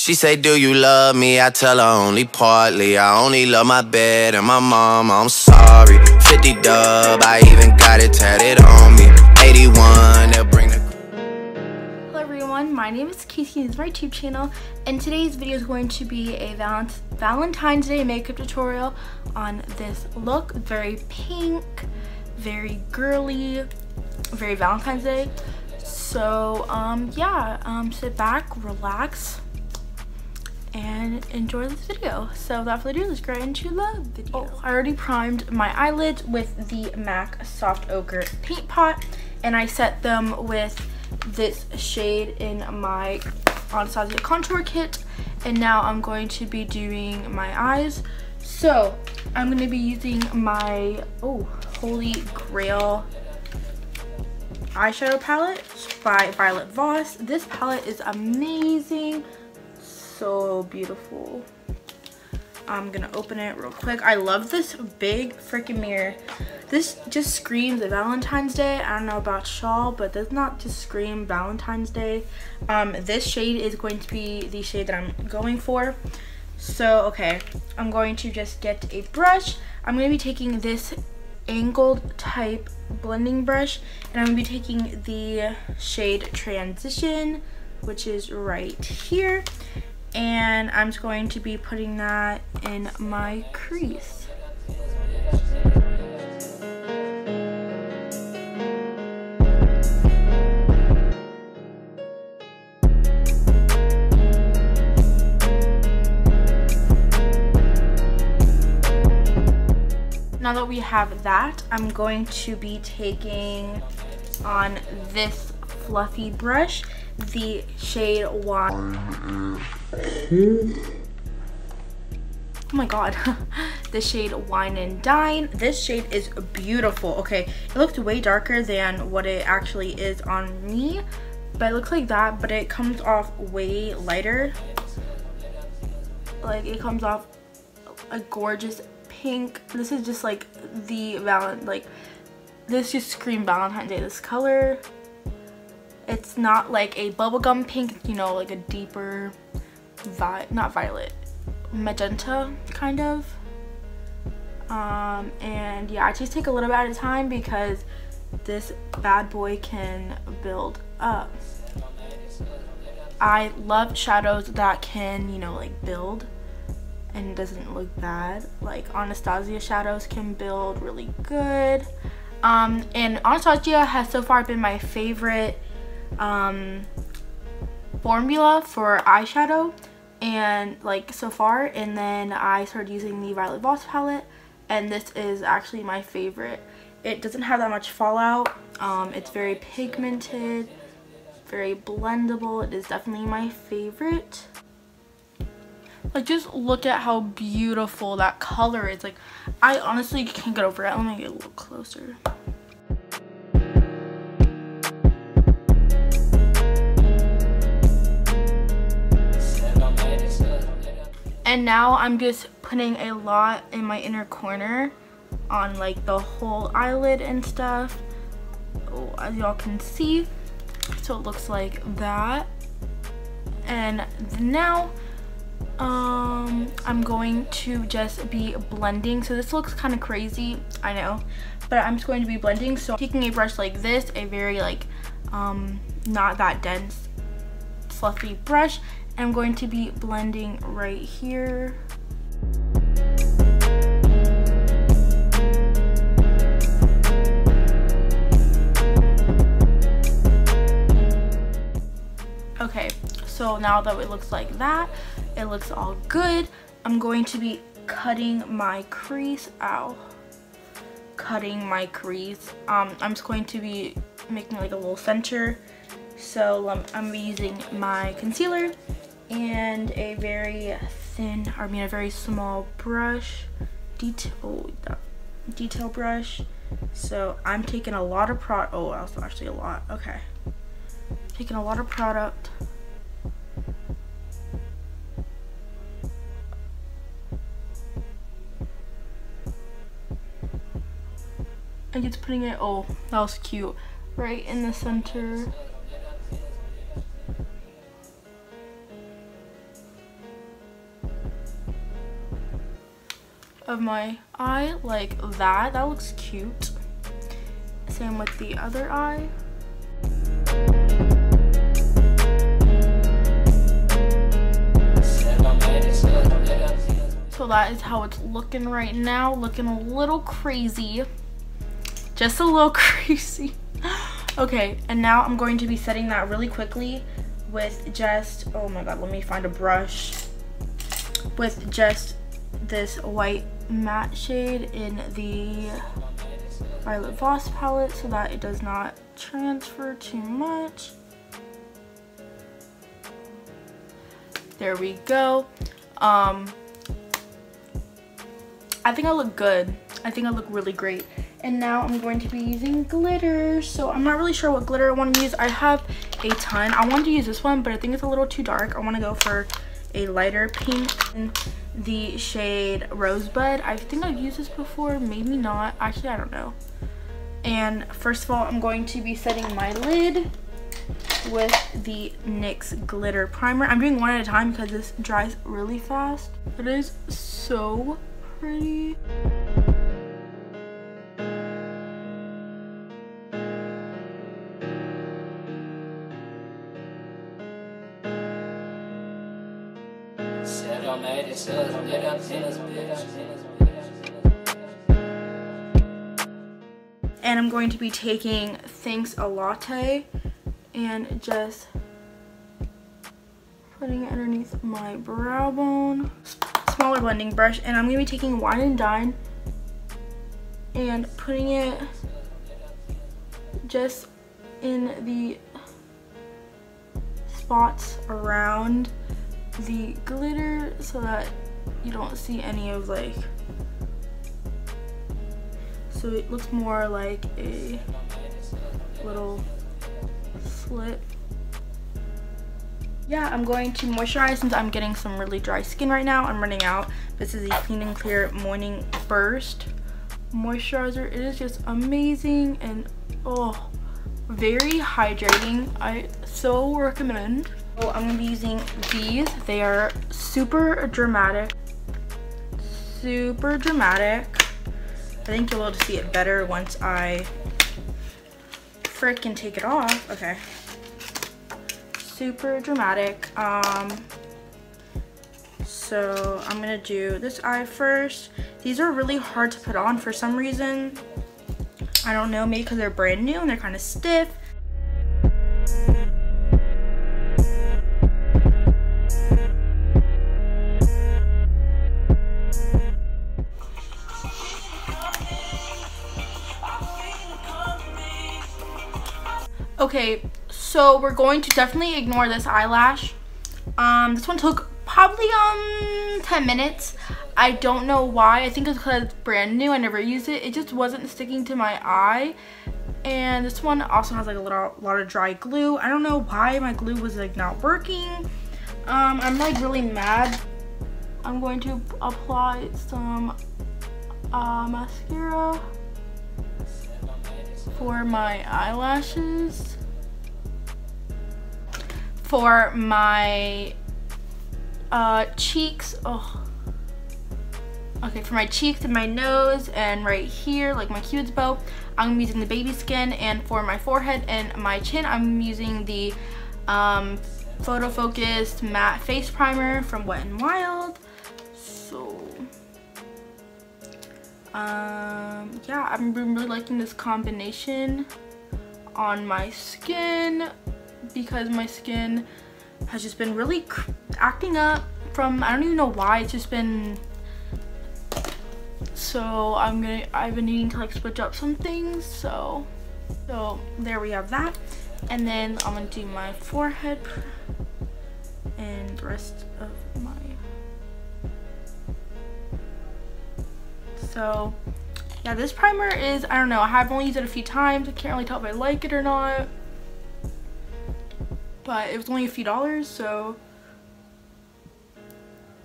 She say, do you love me? I tell her only partly. I only love my bed and my mom, I'm sorry. 50 dub, I even got it tatted on me. 81, they'll bring the... Hello everyone, my name is Casey, this is my YouTube channel, and today's video is going to be a Valentine's Day makeup tutorial on this look. Very pink, very girly, very Valentine's Day. So sit back, relax, and enjoy this video. So without further ado, let's get into the video. I already primed my eyelids with the MAC Soft Ochre paint pot, and I set them with this shade in my Anastasia contour kit. And now I'm going to be doing my eyes. So I'm going to be using my Holy Grail eyeshadow palette by Violet Voss. This palette is amazing, so beautiful. I'm gonna open it real quick. I love this big freaking mirror. This just screams Valentine's Day. I don't know about y'all, but does not just scream Valentine's Day. This shade is going to be the shade that I'm going for. So okay, I'm going to just get a brush. I'm going to be taking this angled type blending brush, and I'm going to be taking the shade Transition, which is right here, and I'm just going to be putting that in my crease. Now that we have that, I'm going to be taking on this fluffy brush, the shade Wine. Oh my god. The shade Wine and Dine. This shade is beautiful. Okay, it looks way darker than what it actually is on me, but it looks like that, but it comes off way lighter. Like, it comes off a gorgeous pink. This is just like the this just screams Valentine's Day. This color, it's not like a bubblegum pink, you know, like a deeper not violet, magenta kind of. And yeah, I just take a little bit at a time because this bad boy can build up. I love shadows that can, you know, like build and it doesn't look bad. Like Anastasia shadows can build really good. And Anastasia has so far been my favorite formula for eyeshadow, and like so far. And then I started using the Violet Voss palette, and this is actually my favorite. It doesn't have that much fallout. It's very pigmented, very blendable. It is definitely my favorite. Like, just look at how beautiful that color is. Like, I honestly can't get over it. Let me get a little closer. And now I'm just putting a lot in my inner corner on like the whole eyelid and stuff. Oh, as y'all can see. So it looks like that. And now I'm going to just be blending. So this looks kind of crazy, I know, but I'm just going to be blending. So taking a brush like this, a very like not that dense fluffy brush, and I'm going to be blending right here. Okay, so now that it looks like that, it looks all good. I'm going to be cutting my crease. Cutting my crease. I'm just going to be making like a little center. So I'm using my concealer and a very thin, a very small brush, detail brush. So I'm taking a lot of product. Oh, also actually a lot. Okay, taking a lot of product. And just putting it, oh, that was cute, right in the center. of my eye like that. That looks cute. Same with the other eye. So that is how it's looking right now. Looking a little crazy. Just a little crazy. Okay, and now I'm going to be setting that really quickly with just, oh my god, let me find a brush. With just this white matte shade in the Violet Voss palette so that it does not transfer too much. There we go. I think I look good. I think I look really great. And now I'm going to be using glitter. So I'm not really sure what glitter I want to use. I have a ton. I wanted to use this one, but I think it's a little too dark. I want to go for a lighter pink in the shade Rosebud. I think I've used this before, maybe not. Actually, I don't know. And first of all, I'm going to be setting my lid with the NYX glitter primer. I'm doing one at a time because this dries really fast. It is so pretty. And I'm going to be taking Thanks a Latte and just putting it underneath my brow bone. Smaller blending brush, and I'm going to be taking Wine and Dine and putting it just in the spots around the glitter so that you don't see any of like, so it looks more like a little slit. Yeah, I'm going to moisturize since I'm getting some really dry skin right now. I'm running out. This is the Clean and Clear Morning Burst moisturizer. It is just amazing and oh, very hydrating. I so recommend. So I'm gonna be using these. They are super dramatic. Super dramatic. I think you'll be able to see it better once I frickin' take it off. Okay. Super dramatic. So I'm gonna do this eye first. These are really hard to put on for some reason. I don't know, maybe because they're brand new and they're kind of stiff. Okay, so we're going to definitely ignore this eyelash. This one took probably 10 minutes. I don't know why. I think it's because it's brand new. I never used it. It just wasn't sticking to my eye. And this one also has like a lot of dry glue. I don't know why my glue was like not working. I'm like really mad. I'm going to apply some mascara for my eyelashes. For my cheeks, oh, okay, for my cheeks and my nose and right here, like my cupid's bow, I'm using the Baby Skin, and for my forehead and my chin, I'm using the Photo Focus Matte Face Primer from Wet n Wild. So, yeah, I've been really liking this combination on my skin because my skin has just been really acting up from, I don't even know why, it's just been, so I've been needing to like switch up some things, so there we have that. And then I'm gonna do my forehead and the rest of my, so yeah, this primer is, I don't know, I have only used it a few times. I can't really tell if I like it or not, but it was only a few dollars. So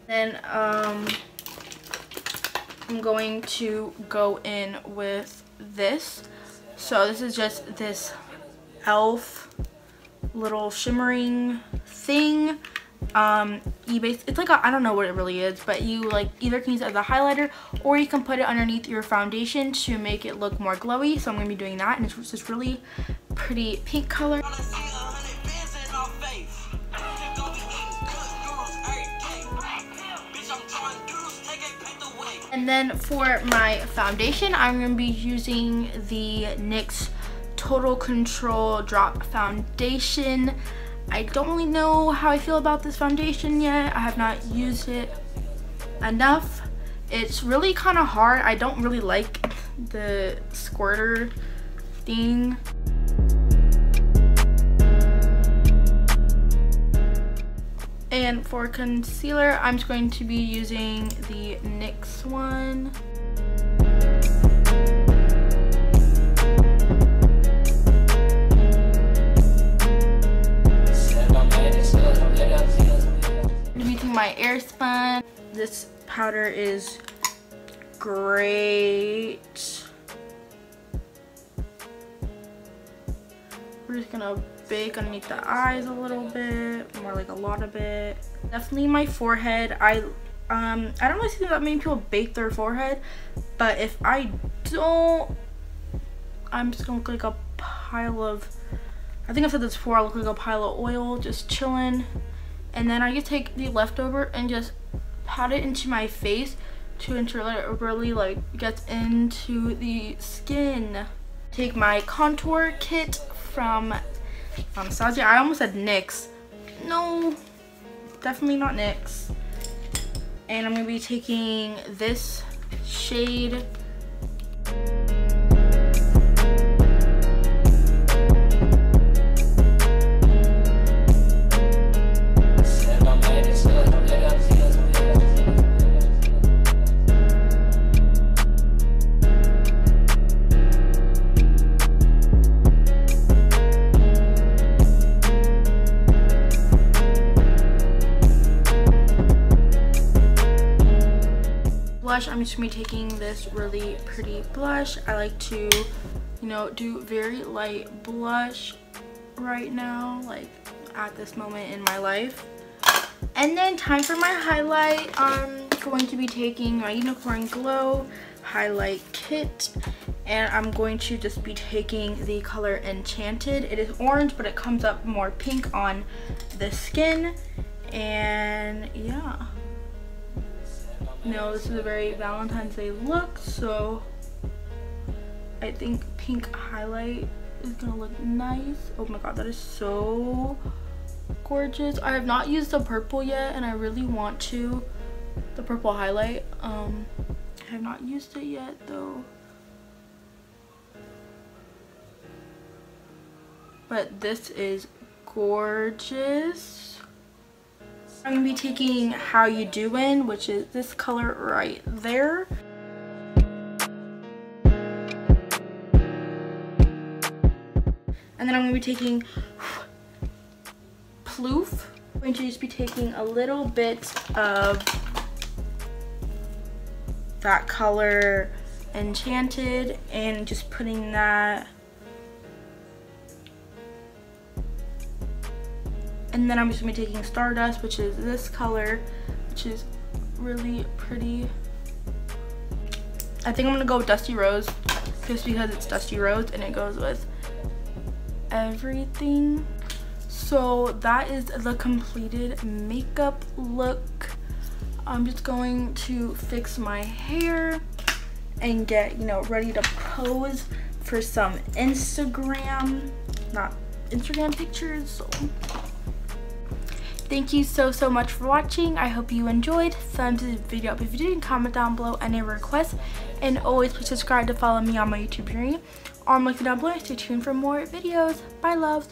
then I'm going to go in with this. So this is just this e.l.f. little shimmering thing. eBay. It's like I don't know what it really is, but you like either can use it as a highlighter or you can put it underneath your foundation to make it look more glowy. So I'm gonna be doing that, and it's just this really pretty pink color. And then for my foundation, I'm going to be using the NYX Total Control Drop Foundation. I don't really know how I feel about this foundation yet. I have not used it enough. It's really kind of hard. I don't really like the squirter thing. And for concealer, I'm just going to be using the NYX one. I'm using my Airspun. This powder is great. We're just gonna bake underneath the eyes a little bit, more like a lot of it. Definitely my forehead. I don't really see that many people bake their forehead, but if I don't, I'm just gonna look like a pile of, I think I've said this before, I look like a pile of oil just chilling. And then I just take the leftover and just pat it into my face to ensure that it really like gets into the skin. Take my contour kit from Anastasia. I almost said NYX. No, definitely not NYX. And I'm going to be taking this shade. I'm just going to be taking this really pretty blush. I like to, you know, do very light blush right now, like at this moment in my life. And then time for my highlight. I'm going to be taking my Unicorn Glow highlight kit, and I'm going to just be taking the color Enchanted. It is orange, but it comes up more pink on the skin. And yeah. No, this is a very Valentine's Day look, so I think pink highlight is gonna look nice. Oh my god, that is so gorgeous. I have not used the purple yet, and I really want to. The purple highlight. I have not used it yet though. But this is gorgeous. I'm going to be taking How You Doin', which is this color right there. And then I'm going to be taking Ploof. I'm going to just be taking a little bit of that color Enchanted and just putting that. And then I'm just going to be taking Stardust, which is this color, which is really pretty. I think I'm going to go with Dusty Rose, just because it's Dusty Rose and it goes with everything. So that is the completed makeup look. I'm just going to fix my hair and get, you know, ready to pose for some Instagram pictures. So thank you so much for watching. I hope you enjoyed. Thumbs this video up if you did, and comment down below any requests. And always please subscribe to follow me on my YouTube journey. Or I'm looking down below. Stay tuned for more videos. Bye, loves.